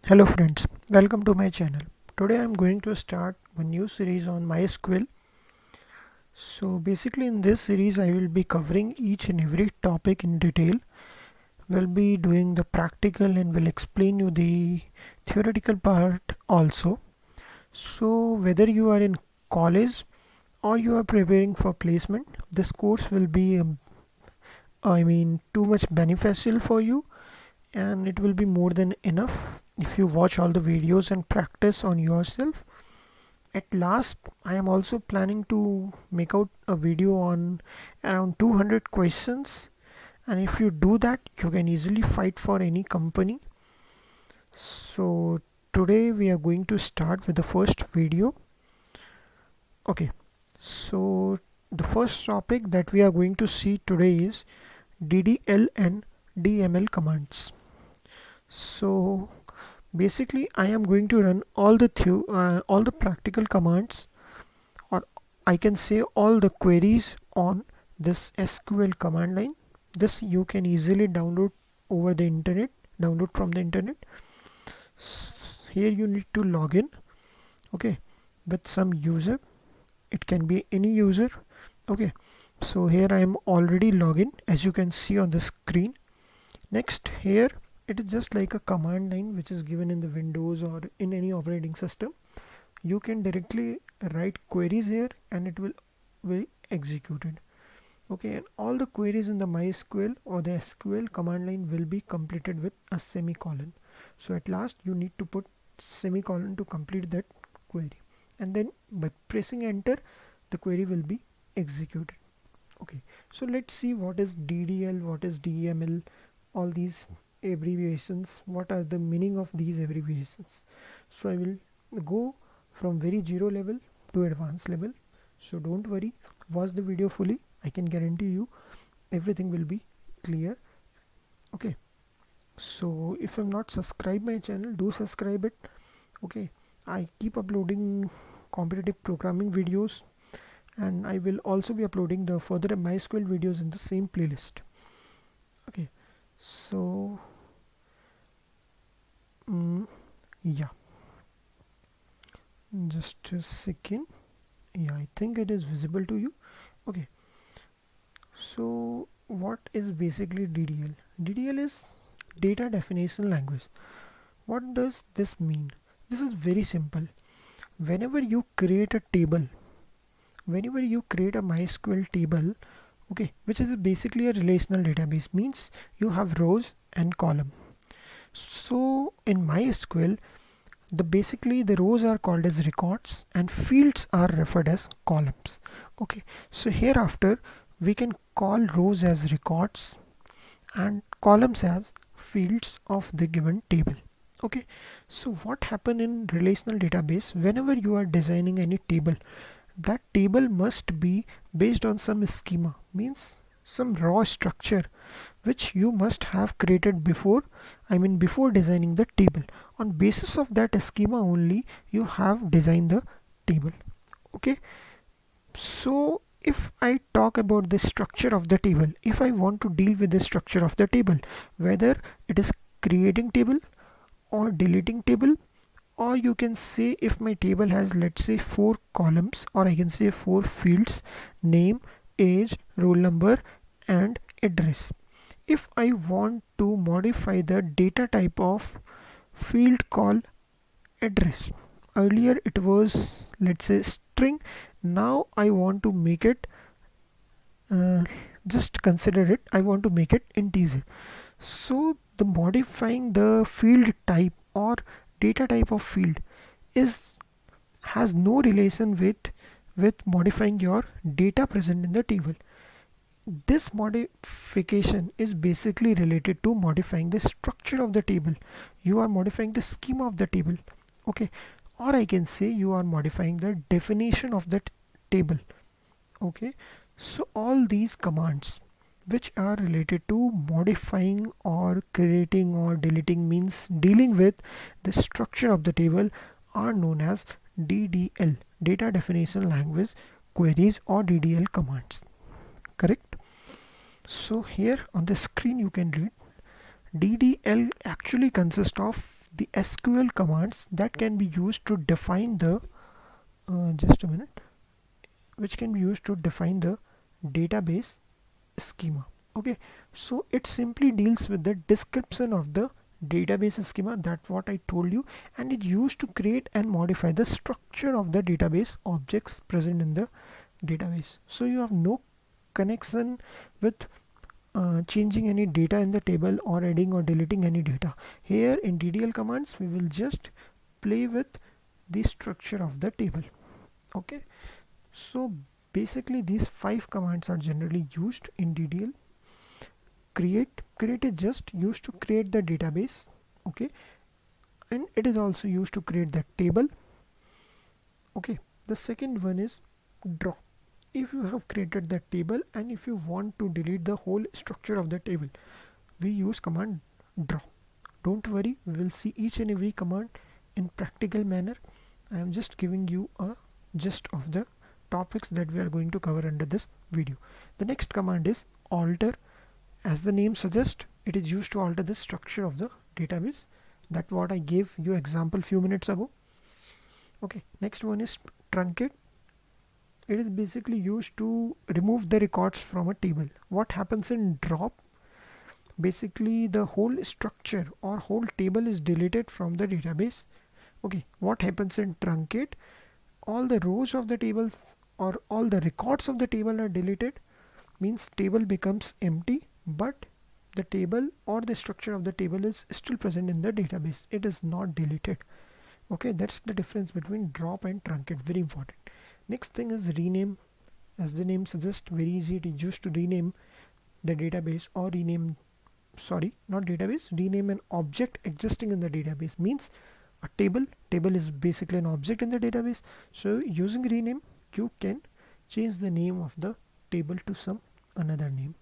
Hello friends, welcome to my channel. Today I am going to start a new series on MySQL. So basically in this series I will be covering each and every topic in detail. We'll be doing the practical and will explain you the theoretical part also. So whether you are in college or you are preparing for placement, this course will be too much beneficial for you, and it will be more than enough if you watch all the videos and practice on yourself. At last, I am also planning to make out a video on around 200 questions, and if you do that you can easily fight for any company. So today we are going to start with the first video. Okay, so the first topic that we are going to see today is DDL and DML commands. So basically I am going to run all the practical commands, or I can say all the queries on this SQL command line. This you can easily download over the internet, download from the internet. Here you need to log in, okay, with some user. It can be any user. Okay, so here I am already logged in, as you can see on the screen. Next, here it is just like a command line which is given in the Windows or in any operating system. You can directly write queries here and it will be executed. Okay, and all the queries in the MySQL or the SQL command line will be completed with a semicolon. So at last you need to put semicolon to complete that query, and then by pressing enter the query will be executed. Okay, so let's see what is DDL, what is DML, all these abbreviations, what are the meaning of these abbreviations. So I will go from very zero level to advanced level, so don't worry, watch the video fully. I can guarantee you everything will be clear. Okay, so if I'm not subscribed my channel, do subscribe it. Okay, I keep uploading competitive programming videos, and I will also be uploading the further MySQL videos in the same playlist. Okay, so yeah, just a second. Yeah, I think it is visible to you. Okay, so what is basically DDL? DDL is data definition language. What does this mean? This is very simple. Whenever you create a table, whenever you create a MySQL table, okay, which is basically a relational database, means you have rows and column. So in MySQL, basically the rows are called as records and fields are referred as columns. Okay, so hereafter we can call rows as records and columns as fields of the given table. Okay, so what happen in relational database, whenever you are designing any table, that table must be based on some schema, means some raw structure which you must have created before designing the table. On basis of that schema only you have designed the table. Okay, so if I talk about the structure of the table, if I want to deal with the structure of the table, whether it is creating table or deleting table, or you can say if my table has, let's say, 4 columns, or I can say 4 fields: name, age, roll number and address. If I want to modify the data type of field called address, earlier it was, let's say, string, now I want to make it just consider it, I want to make it integer. So the modifying the field type or data type of field has no relation with modifying your data present in the table. This modification is basically related to modifying the structure of the table. You are modifying the schema of the table. Okay, or I can say you are modifying the definition of that table. Okay, so all these commands which are related to modifying or creating or deleting, means dealing with the structure of the table, are known as DDL, data definition language queries, or DDL commands. Correct? So here on the screen you can read DDL actually consists of the SQL commands that can be used to define the just a minute, which can be used to define the database schema. Okay, so it simply deals with the description of the database schema, that's what I told you, and it used to create and modify the structure of the database objects present in the database. So you have no connection with changing any data in the table or adding or deleting any data. Here in DDL commands we will just play with the structure of the table. Okay, so basically these 5 commands are generally used in DDL. Create is just used to create the database. Okay, and it is also used to create the table. Okay, the second one is draw. If you have created the table and if you want to delete the whole structure of the table, we use command draw. Don't worry, we will see each and every command in practical manner. I am just giving you a gist of the topics that we are going to cover under this video. The next command is alter. As the name suggests, it is used to alter the structure of the database. That's what I gave you example few minutes ago. Okay, next one is truncate. It is basically used to remove the records from a table. What happens in drop? Basically the whole structure or whole table is deleted from the database. Okay, what happens in truncate? All the rows of the tables or all the records of the table are deleted, means table becomes empty, but the table or the structure of the table is still present in the database. It is not deleted. Okay, that's the difference between drop and truncate, very important. Next thing is rename. As the name suggests, very easy, it is used to rename the database or rename, sorry, not database, rename an object existing in the database. Means a table is basically an object in the database, so using rename you can change the name of the table to some another name.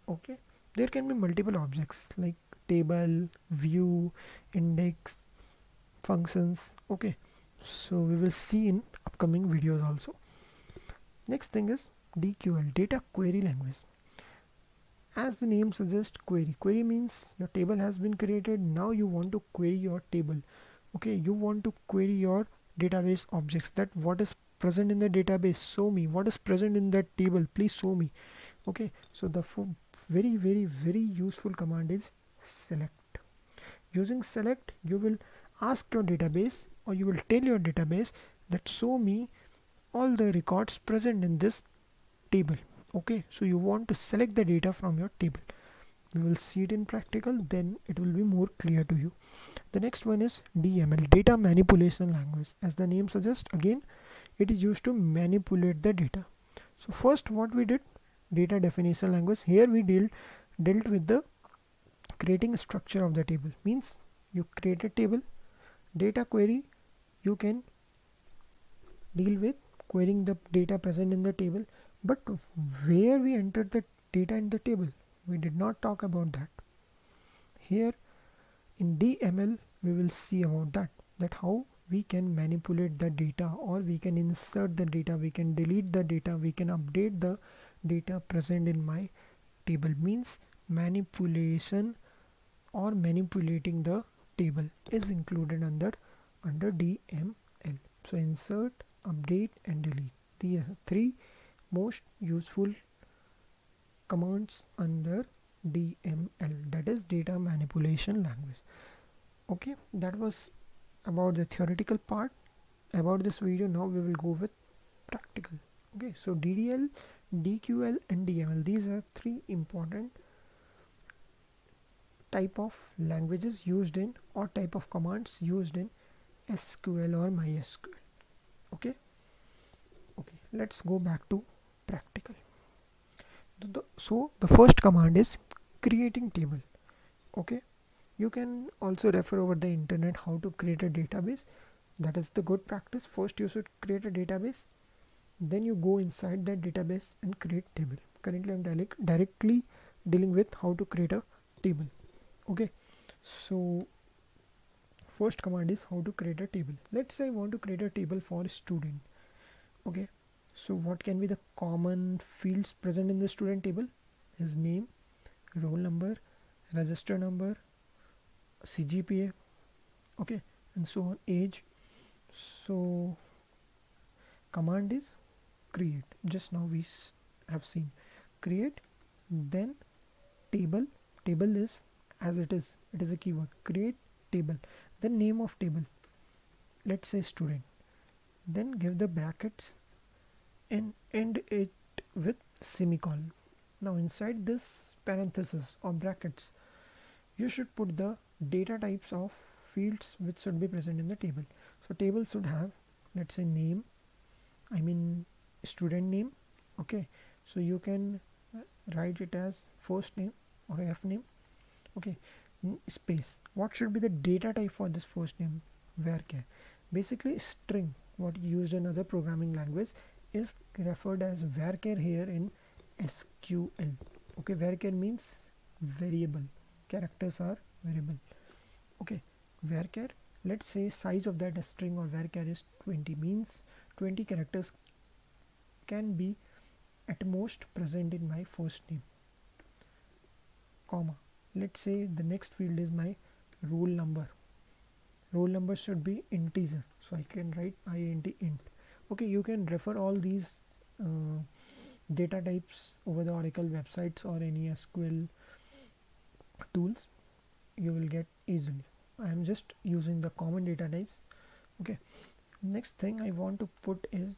Okay, there can be multiple objects like table, view, index, functions. Okay, so we will see in upcoming videos also. Next thing is DQL, data query language. As the name suggests, query means your table has been created, now you want to query your table. Okay, you want to query your database objects, that what is present in the database, show me what is present in that table, please show me. Okay, so the very useful command is select. Using select you will ask your database or you will tell your database that show me all the records present in this table. Okay, so you want to select the data from your table. We will see it in practical, then it will be more clear to you. The next one is DML, data manipulation language. As the name suggests, again it is used to manipulate the data. So first what we did, data definition language. Here we dealt with the creating a structure of the table. Means you create a table. Data query, you can deal with querying the data present in the table, but where we entered the data in the table, we did not talk about that. Here in DML we will see about that how we can manipulate the data, or we can insert the data, we can delete the data, we can update the data present in my table. Means manipulation or manipulating the table is included under DML. So insert, update and delete, these are 3 most useful commands under DML, that is data manipulation language. Okay, that was about the theoretical part about this video. Now we will go with practical. Okay, so DDL, DQL and DML, these are 3 important type of languages used in, or type of commands used in SQL or MySQL. Okay, let's go back to practical. So the first command is creating table. Okay, you can also refer over the internet how to create a database. That is the good practice. First you should create a database, then you go inside that database and create table. Currently I'm directly dealing with how to create a table. Okay, so first command is how to create a table. Let's say I want to create a table for a student. Okay, so what can be the common fields present in the student table? His name, roll number, register number, CGPA, okay, and so on, age. So command is create. Just now we have seen create, then table. Table is as it is a keyword. Create table, the name of table, let's say student, then give the brackets and end it with semicolon. Now inside this parenthesis or brackets, you should put the data types of fields which should be present in the table. So table should have, let's say, name, I mean student name, okay, so you can write it as first name or F name, okay, space. What should be the data type for this first name? Varchar. Basically string, what used in other programming language, is referred as varchar here in SQL. Okay, varchar means variable, characters are variable. Okay, varchar, let's say size of that string or varchar is 20, means 20 characters can be at most present in my first name, comma, let's say the next field is my roll number. Roll number should be integer, so I can write int. Okay, you can refer all these data types over the Oracle websites or any SQL tools, you will get easily. I am just using the common data types. Okay, next thing I want to put is,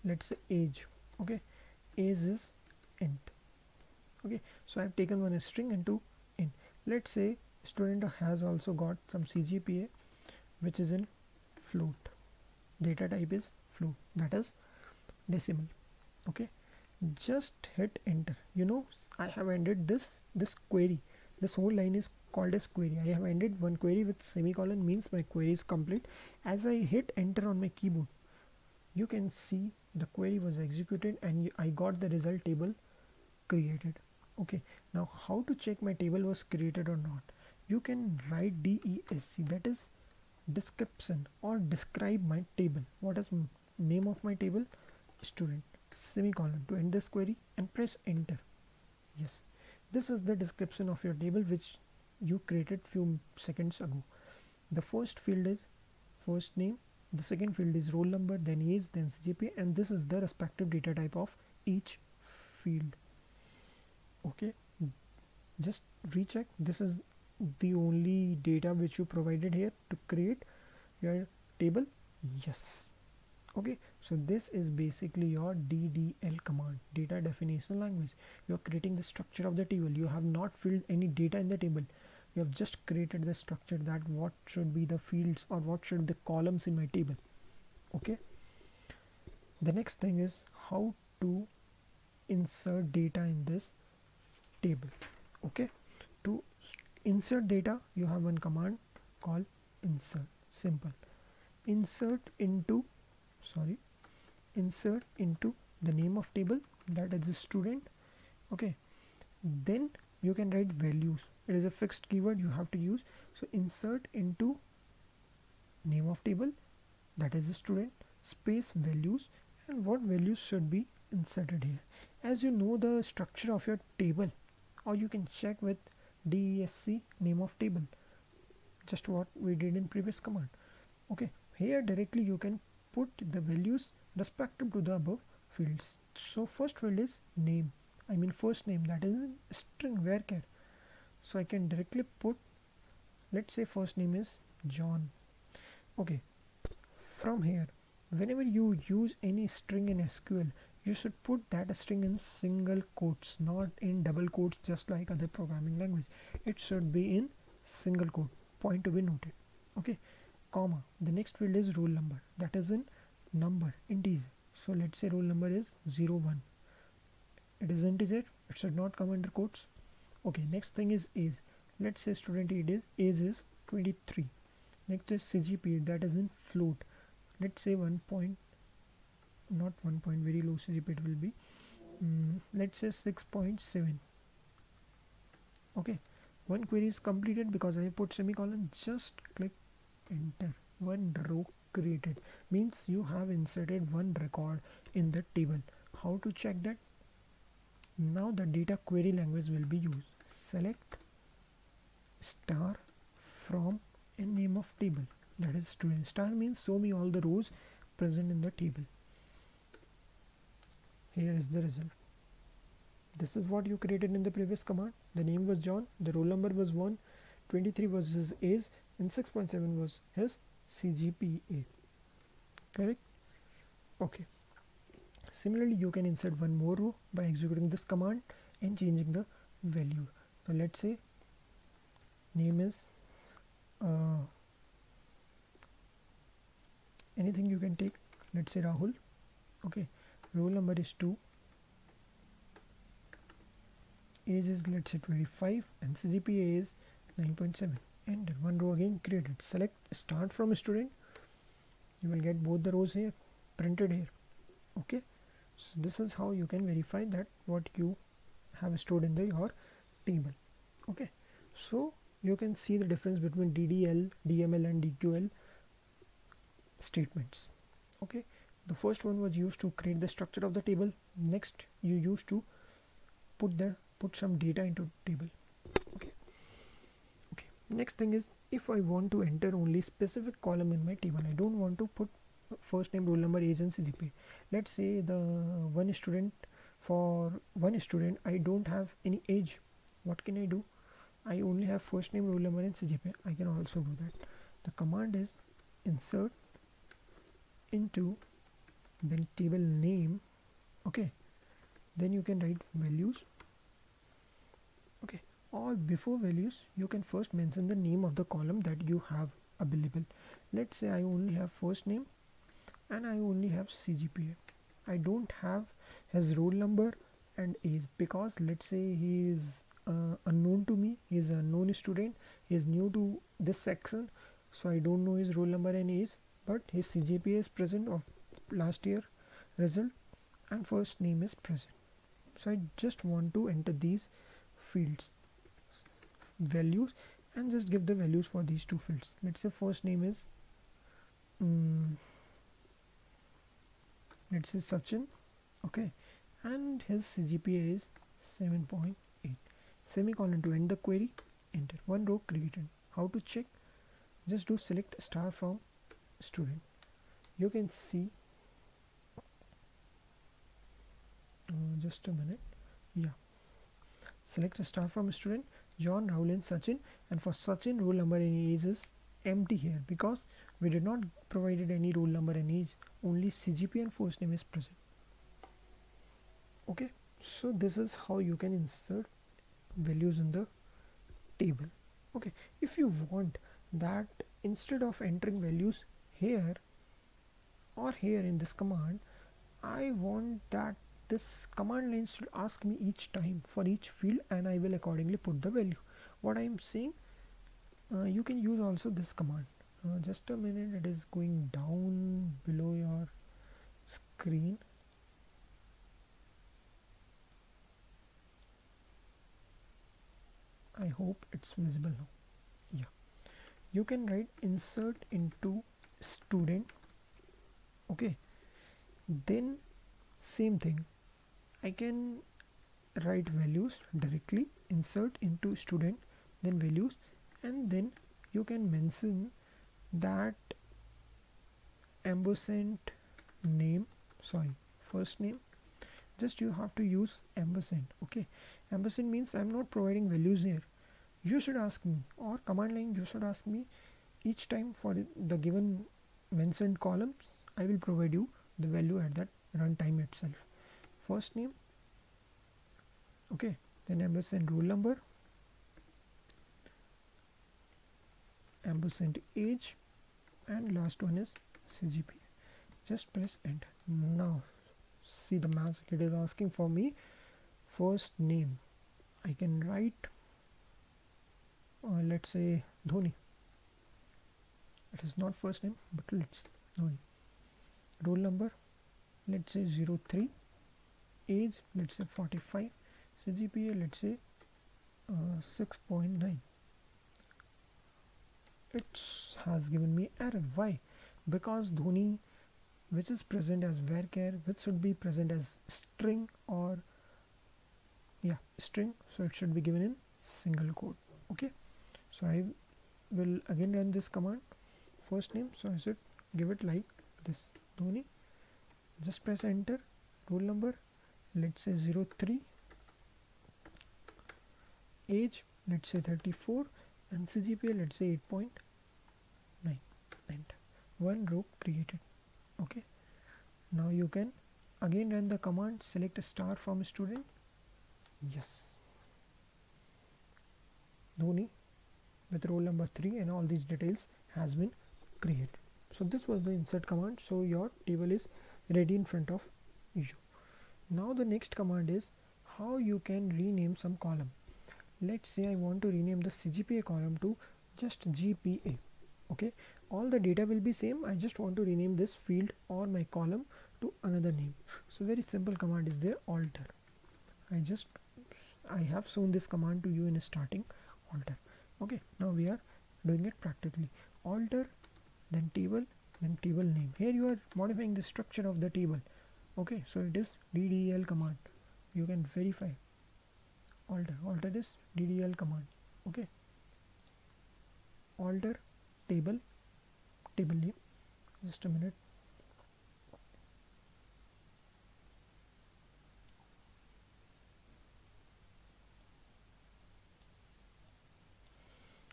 let's say, age. Okay, age is int. Okay, so I have taken one string and two int. Let's say student has also got some CGPA which is in float. Data type is float, that is decimal. Okay, just hit enter. You know, I have ended this query. This whole line is called as query. I have ended one query with semicolon, means my query is complete. As I hit enter on my keyboard, you can see the query was executed and I got the result table created. Okay, now how to check my table was created or not? You can write DESC, that is description, or describe my table. What is name of my table? Student, semicolon to end this query and press enter. Yes, this is the description of your table which you created few seconds ago. The first field is first name, the second field is roll number, then age, then CGPA, and this is the respective data type of each field. Okay, just recheck. This is the only data which you provided here to create your table. Yes. Okay, so this is basically your DDL command, data definition language. You are creating the structure of the table. You have not filled any data in the table. You have just created the structure, that what should be the fields or what should be the columns in my table. Okay, the next thing is how to insert data in this table. Okay, to insert data, you have one command called insert. Simple. Insert into the name of table, that is the student. Okay, then you can write values. It is a fixed keyword you have to use. So insert into name of table, that is the student, space values, and what values should be inserted here. As you know the structure of your table, or you can check with DESC, name of table, just what we did in previous command. Okay, here directly you can put the values respective to the above fields. So first field is name, I mean first name, that is a string varchar. So I can directly put, let's say first name is John. Okay, from here, whenever you use any string in SQL, you should put that string in single quotes, not in double quotes just like other programming language. It should be in single quote, point to be noted. Okay, comma, the next field is roll number, that is in number, integer. So let's say roll number is 01. It is integer, it should not come under quotes. Okay, next thing is age. Let's say student age is 23. Next is CGPA, that is in float. Let's say 1 point, not 1 point, very low CGPA it will be. Let's say 6.7. Okay, one query is completed because I put semicolon. Just click enter. One row created, means you have inserted one record in the table. How to check that? Now the data query language will be used. Select star from a name of table. that is student. Star means show me all the rows present in the table. Here is the result. This is what you created in the previous command. The name was John, the roll number was 1, 23 was his age, and 6.7 was his CGPA. Correct? Okay. Similarly, you can insert one more row by executing this command and changing the value. So let's say name is anything you can take. Let's say Rahul. Okay. Roll number is 2. Age is, let's say, 25, and CGPA is 9.7. And one row again created. Select start from student. You will get both the rows here printed here. Okay. So this is how you can verify that what you have stored in your table. Okay. So you can see the difference between DDL, DML and DQL statements. Okay. The first one was used to create the structure of the table. Next you used to put some data into table. Okay. Next thing is, if I want to enter only specific column in my table, I don't want to put first name, roll number, age and CGPA. Let's say for one student I don't have any age. What can I do? I only have first name, roll number and CGPA. I can also do that. The command is insert into then table name. Okay. Then you can write values. Okay. Or before values, you can first mention the name of the column that you have available. Let's say I only have first name and I only have CGPA. I don't have his roll number and age because let's say he is unknown to me. He is an unknown student. He is new to this section, so I don't know his roll number and age, but his CGPA is present of last year result and first name is present. So I just want to enter these fields, values, and just give the values for these two fields. Let's say first name is let's say Sachin. Okay, and his CGPA is 7.8. Semicolon to end the query. Enter. One row created. How to check? Just do select star from student. You can see just a minute. Yeah, select a star from student, John, Rahul and Sachin, and for Sachin roll number and age is empty here because we did not provided any roll number and age, only CGPA and first name is present. Okay, so this is how you can insert values in the table. Okay, if you want that instead of entering values here or here in this command, I want that this command line should ask me each time for each field and I will accordingly put the value. What I am saying, you can use also this command. Just a minute, it is going down below your screen. I hope it's visible now. Yeah, you can write insert into student. Okay, then same thing, I can write values directly, insert into student, then values, and then you can mention that ampersand name, sorry, first name. Just you have to use ampersand. Okay, ampersand means I'm not providing values here. You should ask me, or command line you should ask me each time for the given mentioned columns. I will provide you the value at that runtime itself. First name, okay, then ampersand roll number, ampersand age, and last one is CGPA. Just press enter. Now see the magic, it is asking for me first name. I can write let's say Dhoni. It is not first name, but let's Dhoni. Roll number, let's say 03, age, let's say 45, CGPA, let's say 6.9. It has given me error. Why? Because Dhoni, which is present as varchar, which should be present as string, or string, so it should be given in single quote. Okay, so I will again run this command. first name, so I should give it like this, Dhoni. Just press enter. Roll number, let's say 03, age, let's say 34, and CGPA, let's say 8.9. Enter. One row created. Okay, now you can again run the command, select a star from student. Yes, Dhoni with roll number 3 and all these details has been created. So this was the insert command. So your table is ready in front of you. Now the next command is how you can rename some column. Let's say I want to rename the CGPA column to just GPA. Okay, all the data will be same. I just want to rename this field or my column to another name. So very simple command is there, alter. I have shown this command to you in starting, alter. Okay, now we are doing it practically. Alter, then table name. Here you are modifying the structure of the table. Okay, so it is DDL command. You can verify. Alter is DDL command. Okay, alter table name. Just a minute.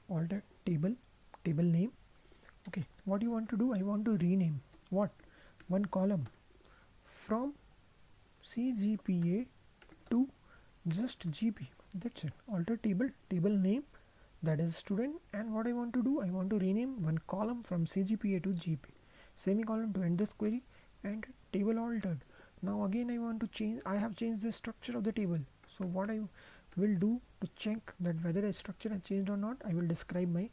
Alter table name. Okay, what you want to do? I want to rename what? One column from CGPA to just GP. That's it. Alter table name, that is student, and what I want to do? I want to rename one column from CGPA to GP. Semicolon to end this query, and table altered. Now again I want to change. I have changed the structure of the table. So what I will do to check that whether a structure has changed or not, I will describe my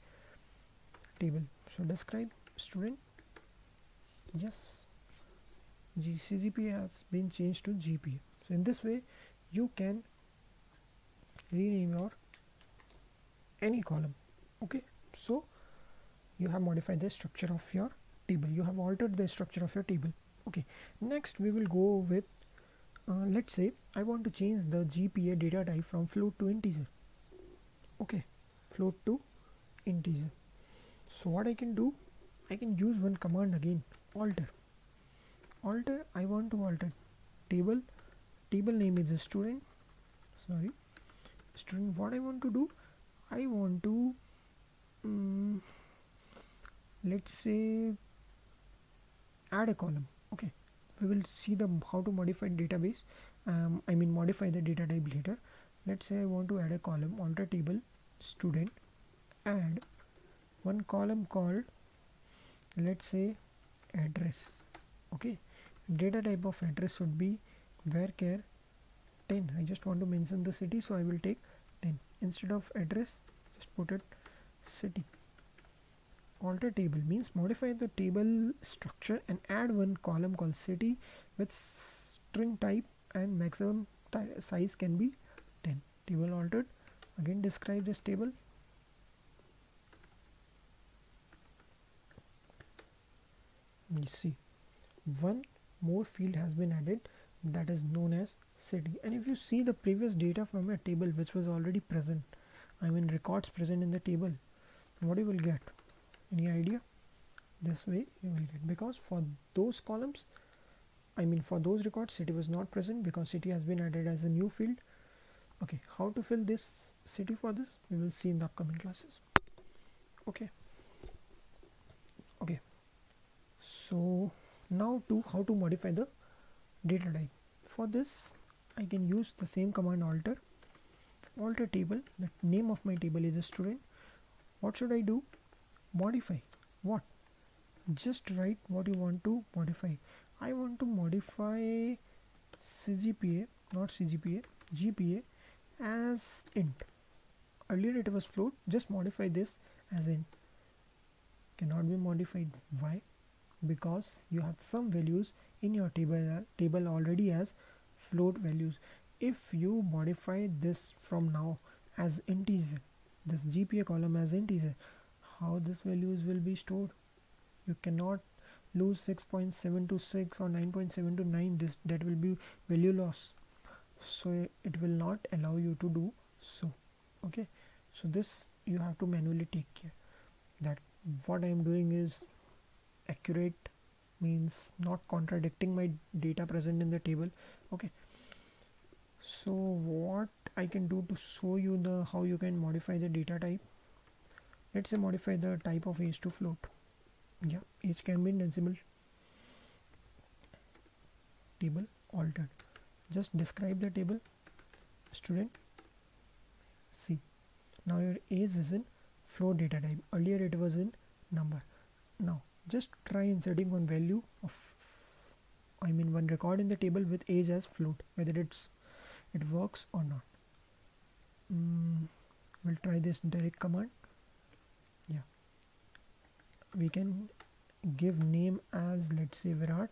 table. So describe student. Yes, CGPA has been changed to GPA. So in this way you can rename your any column. Okay, so you have modified the structure of your table. You have altered the structure of your table. Okay, next we will go with let's say I want to change the GPA data type from float to integer. Okay, float to integer. So what I can do? I can use one command again, alter. I want to alter table name is a student. Student. What I want to do? I want to let's say add a column. Okay, we will see how to modify database. Modify the data type later. Let's say I want to add a column, alter table student, add one column called, let's say, address. Okay, data type of address should be varchar 10. I just want to mention the city, so I will take 10 instead of address. Just put it city. Alter table means modify the table structure and add one column called city with string type, and maximum size can be 10. Table altered. Again describe this table. You see one more field has been added, that is known as city. And if you see the previous data from a table which was already present, records present in the table, what you will get? Any idea? This way you will get, because for those columns, for those records, city was not present because city has been added as a new field. Okay, how to fill this city for this we will see in the upcoming classes. Okay, so now how to modify the data type. For this I can use the same command, alter table. The name of my table is a student. What should I do? Modify what? Just write what you want to modify. I want to modify CGPA, not CGPA, GPA as int. Earlier it was float. Just modify this as int. Cannot be modified. Why? Because you have some values in your table already as float values. If you modify this from now as integer, this GPA column as integer, how this values will be stored? You cannot lose 6.726 or 9.729. That will be value loss, so it will not allow you to do so. Okay, so this you have to manually take care that what I am doing is accurate, means not contradicting my data present in the table. Okay, so what I can do to show you the how you can modify the data type. Let's say modify the type of age to float. Yeah, age can be in decimal table altered. Just describe the table student. See, now your age is in float data type. Earlier it was in number. Now just try inserting one value of one record in the table with age as float, whether it works or not. We'll try this direct command. Yeah, we can give name as, let's say, Virat,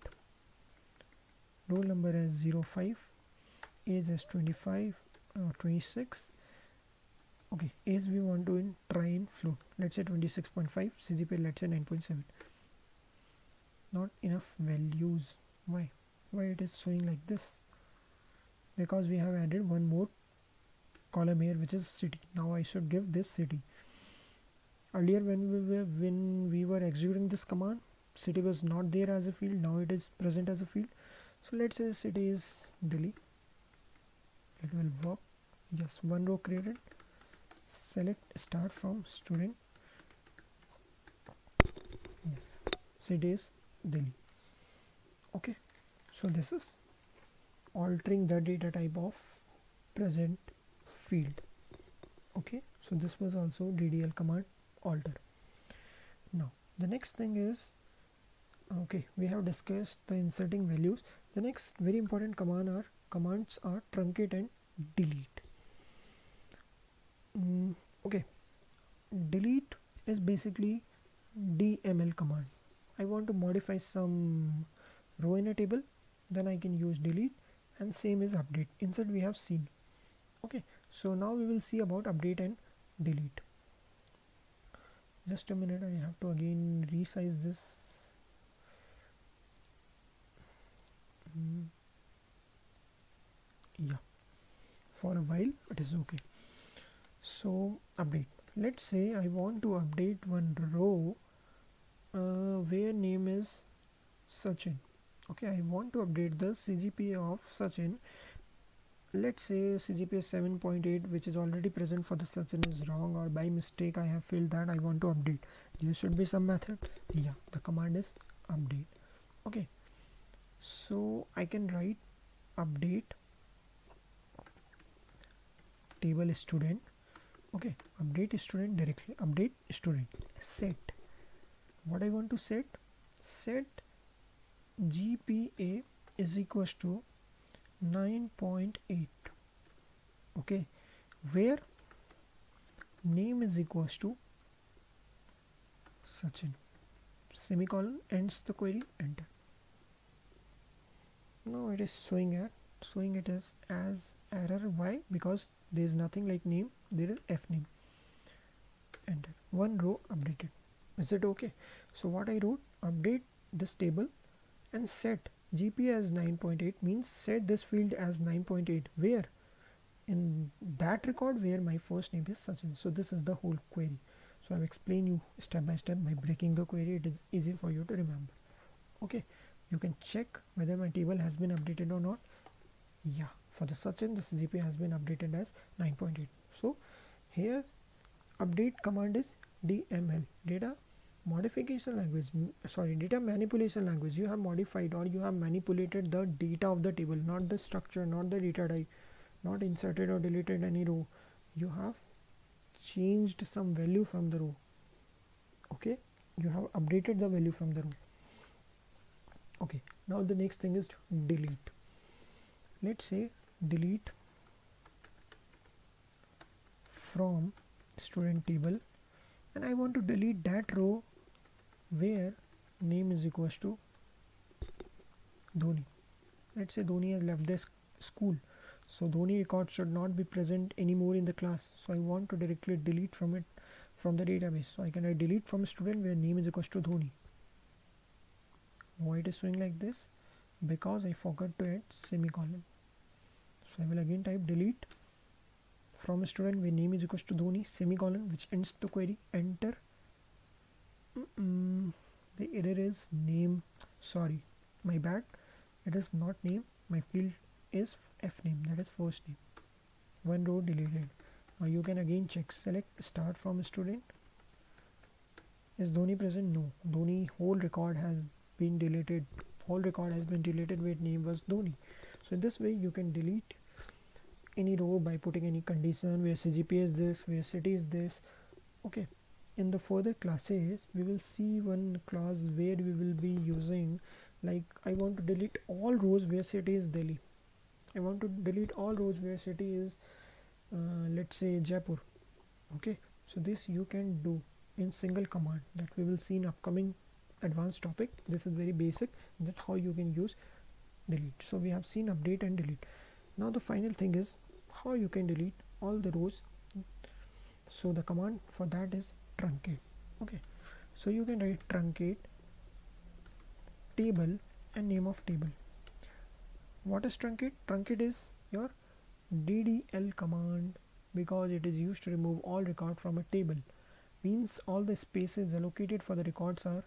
roll number as 05, age as 25 or 26. Okay, age we want to try in float, let's say 26.5, CGPA let's say 9.7. Not enough values. Why it is showing like this? Because we have added one more column here, which is city. Now I should give this city. Earlier when we were executing this command, city was not there as a field. Now it is present as a field. So let's say city is Delhi. It will work. Yes, one row created. Select start from student. Yes, city is Delhi. Okay, so this is altering the data type of present field. Okay, so this was also DDL command alter. Now the next thing is, okay, we have discussed the inserting values. The next very important commands are truncate and delete. Okay, delete is basically DML command. I want to modify some row in a table, then I can use delete, and same is update. Insert we have seen. Okay, so now we will see about update and delete. Just a minute, I have to again resize this. Yeah, for a while it is okay. So update, let's say I want to update one row where name is Sachin. Okay, I want to update the CGPA of Sachin. Let's say CGPA 7.8, which is already present for the Sachin, is wrong, or by mistake I have filled that. I want to update. There should be some method. Yeah, the command is update. Okay, so I can write update table student. Okay, update student directly. Update student. Set. What I want to set? Set GPA is equals to 9.8. Okay, where name is equals to Sachin. Semicolon ends the query. Enter. Now it is showing it as error. Why? Because there is nothing like name. There is f name. Enter. One row updated. Is it okay? So what I wrote, update this table and set GPA as 9.8 means set this field as 9.8. Where? In that record where my first name is Sachin. So this is the whole query. So I've explained you step by step by breaking the query. It is easy for you to remember. Okay, you can check whether my table has been updated or not. Yeah, for the Sachin, this GPA has been updated as 9.8. So here update command is DML, data modification language, data manipulation language. You have modified or you have manipulated the data of the table, not the structure, not the data type, not inserted or deleted any row. You have changed some value from the row. Okay, you have updated the value from the row. Okay, now the next thing is delete. Let's say delete from student table, and I want to delete that row where name is equals to Dhoni. Let's say Dhoni has left this school, so Dhoni record should not be present anymore in the class. So I want to directly delete from it, from the database. So I can write delete from student where name is equals to Dhoni. Why it is showing like this? Because I forgot to add semicolon. So I will again type delete from a student where name is equals to Dhoni, semicolon, which ends the query. Enter. The error is name. Sorry, my bad. It is not name. My field is fname, that is first name. One row deleted. Now you can again check. Select start from student. Is Dhoni present? No. Dhoni whole record has been deleted. Whole record has been deleted where name was Dhoni. So in this way you can delete any row by putting any condition where CGP is this, where city is this. Okay. In the further classes we will see one class where we will be using, like, I want to delete all rows where city is Delhi. I want to delete all rows where city is let's say Jaipur. Okay, so this you can do in single command that we will see in upcoming advanced topic. This is very basic, that how you can use delete. So we have seen update and delete. Now the final thing is how you can delete all the rows. So the command for that is truncate. Okay, so you can write truncate table and name of table. What is truncate? Truncate is your DDL command because it is used to remove all record from a table. Means all the spaces allocated for the records are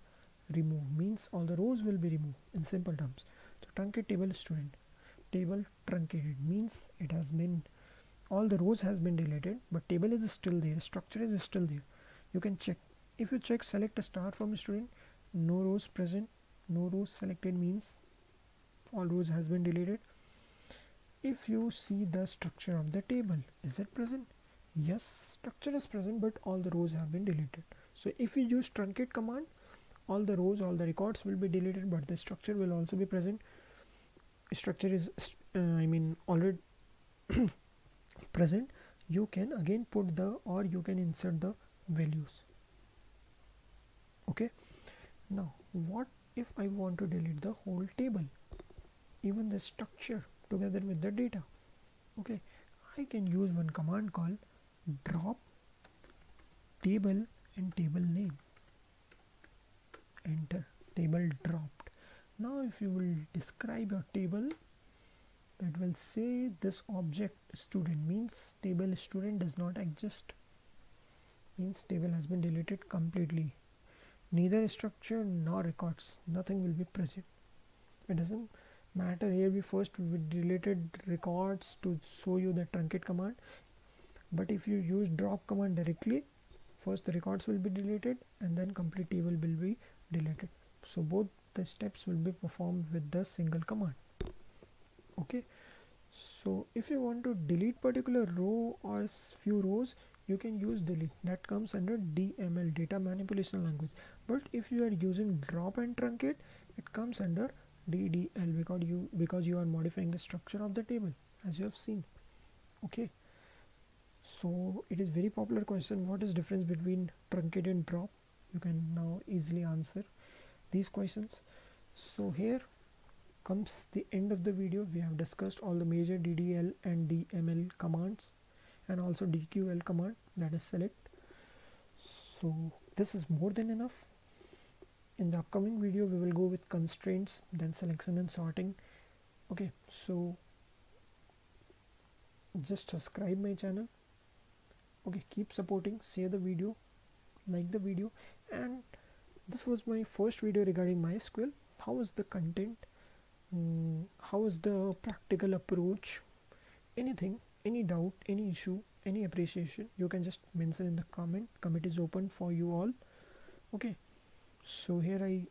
removed. Means all the rows will be removed in simple terms. So truncate table student. Table truncated means it has been, all the rows has been deleted but table is still there, structure is still there. You can check. If you check select a star from student, no rows present, no rows selected means all rows has been deleted. If you see the structure of the table, is it present? Yes, structure is present but all the rows have been deleted. So if you use truncate command, all the rows, all the records will be deleted but the structure will also be present. Structure is already present. You can again put the, or you can insert the values. Okay, now what if I want to delete the whole table, even the structure together with the data? Okay, I can use one command called drop table and table name. Enter. Table dropped. Now if you will describe your table, it will say this object student, means table student does not exist, means table has been deleted completely. Neither structure nor records, nothing will be present. It doesn't matter. Here we first deleted records to show you the truncate command, but if you use drop command directly, first the records will be deleted and then complete table will be deleted. So both the steps will be performed with the single command. Okay, so if you want to delete particular row or few rows, you can use delete. That comes under DML, data manipulation language. But if you are using drop and truncate, it comes under DDL because you are modifying the structure of the table, as you have seen. Okay, so it is very popular question, what is difference between truncate and drop? You can now easily answer these questions. So here comes the end of the video. We have discussed all the major DDL and DML commands and also DQL command, that is select. So this is more than enough. In the upcoming video we will go with constraints, then selection and sorting. Okay, so just subscribe my channel. Okay, keep supporting, share the video, like the video. And this was my first video regarding MySQL. How is the content, how is the practical approach, anything, any doubt, any issue, any appreciation, you can just mention in the comment is open for you all. Okay, so here I